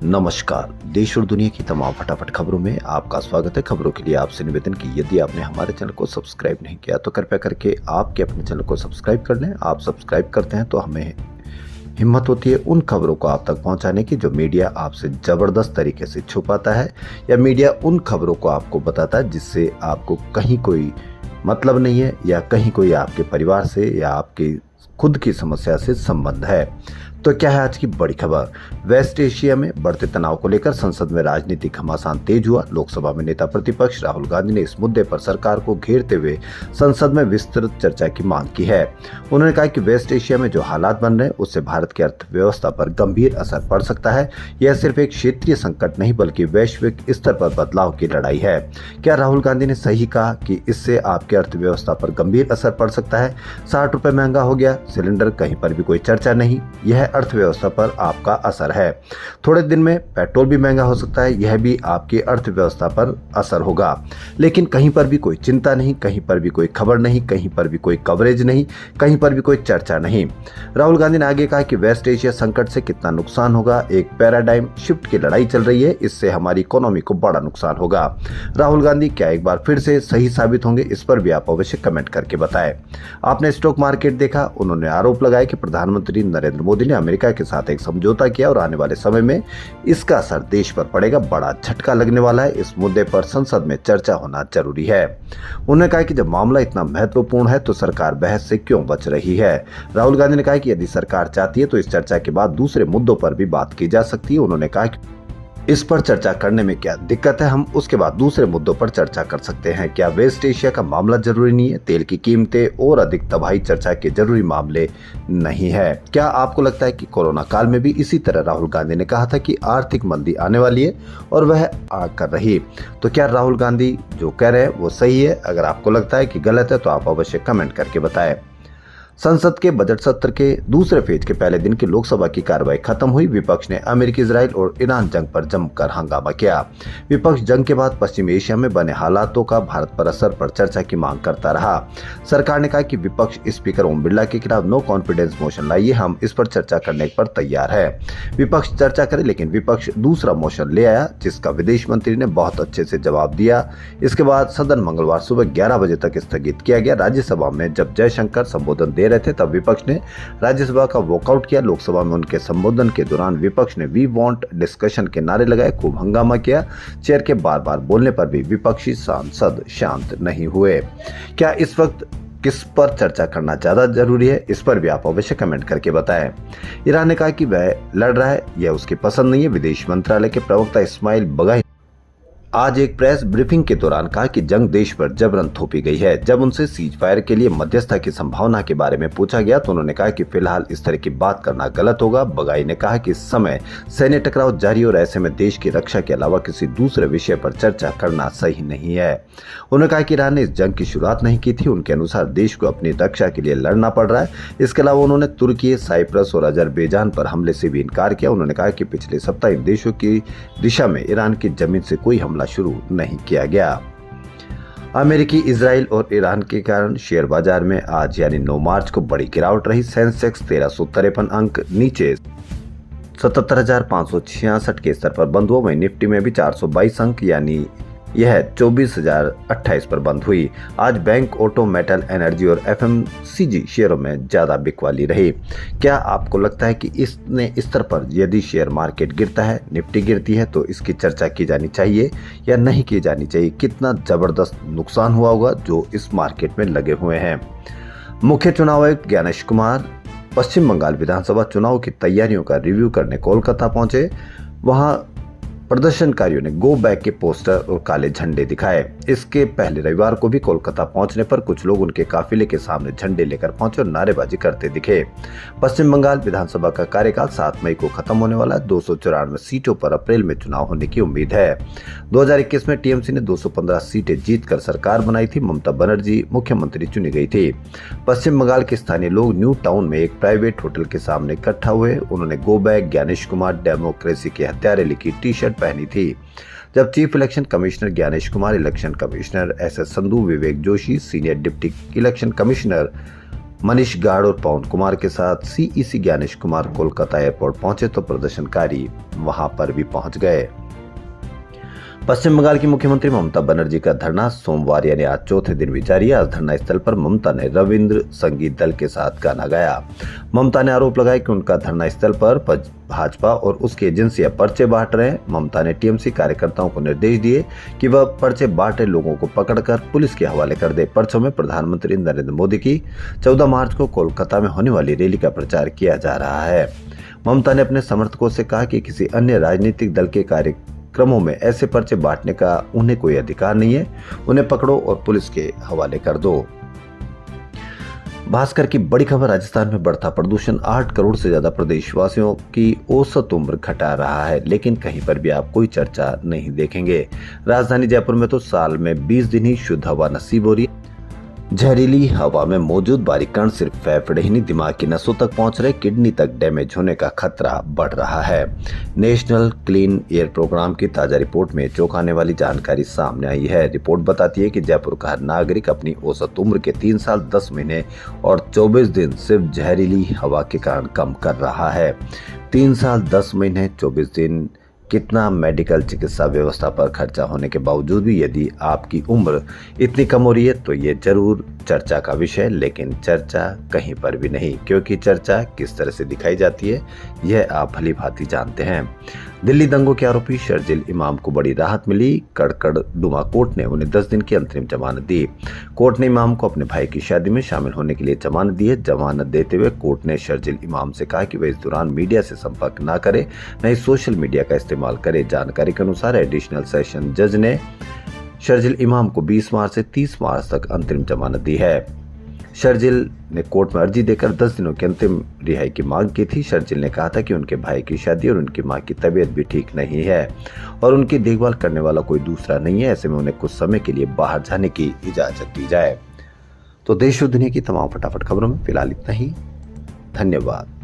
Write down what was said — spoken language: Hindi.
नमस्कार। देश और दुनिया की तमाम फटाफट खबरों में आपका स्वागत है। खबरों के लिए आपसे निवेदन कि यदि आपने हमारे चैनल को सब्सक्राइब नहीं किया तो कृपया करके आपके अपने चैनल को सब्सक्राइब कर लें। आप सब्सक्राइब करते हैं तो हमें हिम्मत होती है उन खबरों को आप तक पहुंचाने की जो मीडिया आपसे जबरदस्त तरीके से छुपाता है, या मीडिया उन खबरों को आपको बताता है जिससे आपको कहीं कोई मतलब नहीं है, या कहीं कोई आपके परिवार से या आपकी खुद की समस्या से संबंध है। तो क्या है आज की बड़ी खबर? वेस्ट एशिया में बढ़ते तनाव को लेकर संसद में राजनीतिक घमासान तेज हुआ। लोकसभा में नेता प्रतिपक्ष राहुल गांधी ने इस मुद्दे पर सरकार को घेरते हुए संसद में विस्तृत चर्चा की मांग की है। उन्होंने कहा कि वेस्ट एशिया में जो हालात बन रहे हैं उससे भारत की अर्थव्यवस्था पर गंभीर असर पड़ सकता है। यह सिर्फ एक क्षेत्रीय संकट नहीं बल्कि वैश्विक स्तर पर बदलाव की लड़ाई है। क्या राहुल गांधी ने सही कहा कि इससे आपकी अर्थव्यवस्था पर गंभीर असर पड़ सकता है? 60 रुपए महंगा हो गया सिलेंडर, कहीं पर भी कोई चर्चा नहीं। यह अर्थव्यवस्था पर आपका असर है। थोड़े दिन में पेट्रोल भी महंगा हो सकता है, यह भी आपकी अर्थव्यवस्था पर असर होगा। लेकिन कहीं पर भी कोई चिंता नहीं, कहीं पर भी कोई खबर नहीं, कहीं पर भी कोई कवरेज नहीं, कहीं पर भी कोई चर्चा नहीं। राहुल गांधी ने आगे कहा कि वेस्ट एशिया संकट से कितना नुकसान होगा। एक पैराडाइम शिफ्ट की लड़ाई चल रही है, इससे हमारी इकोनॉमी को बड़ा नुकसान होगा। राहुल गांधी क्या एक बार फिर से सही साबित होंगे? इस पर भी आप अवश्य कमेंट करके बताएं। आपने स्टॉक मार्केट देखा? उन्होंने आरोप लगाया कि प्रधानमंत्री नरेंद्र मोदी ने अमेरिका के साथ एक समझौता किया और आने वाले समय में इसका असर देश पर पड़ेगा, बड़ा झटका लगने वाला है। इस मुद्दे पर संसद में चर्चा होना जरूरी है। उन्होंने कहा कि जब मामला इतना महत्वपूर्ण है तो सरकार बहस से क्यों बच रही है। राहुल गांधी ने कहा कि यदि सरकार चाहती है तो इस चर्चा के बाद दूसरे मुद्दों पर भी बात की जा सकती है। उन्होंने कहा कि इस पर चर्चा करने में क्या दिक्कत है, हम उसके बाद दूसरे मुद्दों पर चर्चा कर सकते हैं। क्या वेस्ट एशिया का मामला जरूरी नहीं है? तेल की कीमतें और अधिक तबाही चर्चा के जरूरी मामले नहीं है। क्या आपको लगता है कि कोरोना काल में भी इसी तरह राहुल गांधी ने कहा था कि आर्थिक मंदी आने वाली है और वह आकर रही? तो क्या राहुल गांधी जो कह रहे हैं वो सही है? अगर आपको लगता है कि गलत है तो आप अवश्य कमेंट करके बताएं। संसद के बजट सत्र के दूसरे फेज के पहले दिन की लोकसभा की कार्रवाई खत्म हुई। विपक्ष ने अमेरिकी, इजराइल और ईरान जंग पर जमकर हंगामा किया। विपक्ष जंग के बाद पश्चिमी एशिया में बने हालातों का भारत पर असर पर चर्चा की मांग करता रहा। सरकार ने कहा कि विपक्ष स्पीकर ओम बिरला के खिलाफ नो कॉन्फिडेंस मोशन लाइए, हम इस पर चर्चा करने पर तैयार है। विपक्ष चर्चा करे, लेकिन विपक्ष दूसरा मोशन ले आया जिसका विदेश मंत्री ने बहुत अच्छे से जवाब दिया। इसके बाद सदन मंगलवार सुबह 11 बजे तक स्थगित किया गया। राज्यसभा में जब जयशंकर संबोधन दे रहे थे तब विपक्ष ने राज्यसभा का वॉकआउट किया। लोकसभा में उनके संबोधन के दौरान विपक्ष ने वी वांट डिस्कशन के नारे लगाए, खूब हंगामा किया। चेयर के बार बार बोलने पर भी विपक्षी सांसद शांत नहीं हुए। क्या इस वक्त किस पर चर्चा करना ज्यादा जरूरी है? इस पर भी आप अवश्य कमेंट करके बताएं। ईरान ने कहा कि वह लड़ रहा है, यह उसकी पसंद नहीं है। विदेश मंत्रालय के प्रवक्ता इस्माइल बगाई आज एक प्रेस ब्रीफिंग के दौरान कहा कि जंग देश पर जबरन थोपी गई है। जब उनसे सीज फायर के लिए मध्यस्थता की संभावना के बारे में पूछा गया तो उन्होंने कहा कि फिलहाल इस तरह की बात करना गलत होगा। बगाई ने कहा कि इस समय सैन्य टकराव जारी और ऐसे में देश की रक्षा के अलावा किसी दूसरे विषय पर चर्चा करना सही नहीं है। उन्होंने कहा कि ईरान ने इस जंग की शुरुआत नहीं की थी, उनके अनुसार देश को अपनी रक्षा के लिए लड़ना पड़ रहा है। इसके अलावा उन्होंने तुर्की, साइप्रस और अजरबैजान पर हमले से भी इनकार किया। उन्होंने कहा कि पिछले सप्ताह इन देशों की दिशा में ईरान की जमीन से कोई हमला शुरू नहीं किया गया। अमेरिकी, इजराइल और ईरान के कारण शेयर बाजार में आज यानी 9 मार्च को बड़ी गिरावट रही। सेंसेक्स 1353 अंक नीचे 77,566 के स्तर पर बंद हुआ। वहीं निफ्टी में भी 422 अंक यानी यह 24,028 पर बंद हुई। आज बैंक, ऑटो, मेटल, एनर्जी और एफएमसीजी शेयरों में ज्यादा बिकवाली रही। क्या आपको लगता है कि इस स्तर पर यदि शेयर मार्केट गिरता है, निफ्टी गिरती है, तो इसकी चर्चा की जानी चाहिए या नहीं की जानी चाहिए? कितना जबरदस्त नुकसान हुआ होगा जो इस मार्केट में लगे हुए हैं। मुख्य चुनाव आयुक्त ज्ञानेश कुमार पश्चिम बंगाल विधानसभा चुनाव की तैयारियों का रिव्यू करने कोलकाता पहुंचे। वहां प्रदर्शनकारियों ने गो बैक के पोस्टर और काले झंडे दिखाए। इसके पहले रविवार को भी कोलकाता पहुंचने पर कुछ लोग उनके काफिले के सामने झंडे लेकर पहुंचे और नारेबाजी करते दिखे। पश्चिम बंगाल विधानसभा का कार्यकाल 7 मई को खत्म होने वाला है। 294 सीटों पर अप्रैल में चुनाव होने की उम्मीद है। 2021 में टीएमसी ने 215 सीटें जीतकर सरकार बनाई थी। ममता बनर्जी मुख्यमंत्री चुनी गई थी। पश्चिम बंगाल के स्थानीय लोग न्यू टाउन में एक प्राइवेट होटल के सामने इकट्ठा हुए। उन्होंने go back Gyanesh Kumar democracy के हत्यारे लिखी टी शर्ट पहनी थी। जब chief election commissioner Gyanesh Kumar, election commissioner S S Sandhu, Vivek Joshi, senior deputy election commissioner Manish Gaur और पवन कुमार के साथ सीईसी ज्ञानेश कुमार कोलकाता एयरपोर्ट पहुंचे तो प्रदर्शनकारी वहां पर भी पहुंच गए। पश्चिम बंगाल की मुख्यमंत्री ममता बनर्जी का धरना सोमवार यानी आज चौथे दिन भी जारी है। आज धरना स्थल पर ममता ने रविंद्र संगीत दल के साथ गाना गाया। ममता ने आरोप लगाया कि उनका धरना स्थल पर भाजपा और उसकी एजेंसियां पर्चे बांट रहे हैं। ममता ने टीएमसी कार्यकर्ताओं को निर्देश दिए कि वह पर्चे बांटे लोगों को पकड़कर पुलिस के हवाले कर दे। पर्चों में प्रधानमंत्री नरेंद्र मोदी की 14 मार्च को कोलकाता में होने वाली रैली का प्रचार किया जा रहा है। ममता ने अपने समर्थकों से कहा कि किसी अन्य राजनीतिक दल के कार्यक्रमों में ऐसे पर्चे बांटने का उन्हें कोई अधिकार नहीं है। उन्हें पकड़ो और पुलिस के हवाले कर दो। भास्कर की बड़ी खबर, राजस्थान में बढ़ता प्रदूषण 8 करोड़ से ज्यादा प्रदेशवासियों की औसत उम्र घटा रहा है, लेकिन कहीं पर भी आप कोई चर्चा नहीं देखेंगे। राजधानी जयपुर में तो साल में 20 दिन ही शुद्ध हवा नसीब हो रही है। जहरीली हवा में मौजूद बारीक कण सिर्फ फेफड़े ही नहीं, दिमाग की नसों तक पहुंच रहे, किडनी तक डैमेज होने का खतरा बढ़ रहा है। नेशनल क्लीन एयर प्रोग्राम की ताजा रिपोर्ट में चौंकाने वाली जानकारी सामने आई है। रिपोर्ट बताती है कि जयपुर का हर नागरिक अपनी औसत उम्र के 3 साल 10 महीने और 24 दिन सिर्फ जहरीली हवा के कारण कम कर रहा है। 3 साल 10 महीने 24 दिन कितना मेडिकल चिकित्सा व्यवस्था पर खर्चा होने के बावजूद भी यदि आपकी उम्र इतनी कम हो रही है तो ये जरूर चर्चा का विषय, लेकिन चर्चा कहीं पर भी नहीं, क्योंकि चर्चा किस तरह से दिखाई जाती है यह आप भली भांति जानते हैं। दिल्ली दंगों के आरोपी शर्जिल इमाम को बड़ी राहत मिली। कड़कड़डुमा कोर्ट ने उन्हें 10 दिन की अंतरिम जमानत दी। कोर्ट ने इमाम को अपने भाई की शादी में शामिल होने के लिए जमानत दी है। जमानत देते हुए कोर्ट ने शर्जिल इमाम से कहा कि वह इस दौरान मीडिया से संपर्क न करे, न ही सोशल मीडिया का इस्तेमाल करे। जानकारी के अनुसार एडिशनल सेशन जज ने शर्जिल इमाम को 20 मार्च से 30 मार्च तक अंतरिम जमानत दी है। शर्जिल ने कोर्ट में अर्जी देकर 10 दिनों की अंतिम रिहाई की मांग की थी। शर्जिल ने कहा था कि उनके भाई की शादी और उनकी मां की तबीयत भी ठीक नहीं है और उनकी देखभाल करने वाला कोई दूसरा नहीं है। ऐसे में उन्हें कुछ समय के लिए बाहर जाने की इजाजत दी जाए। तो देश और दुनिया की तमाम फटाफट खबरों में फिलहाल इतना ही। धन्यवाद।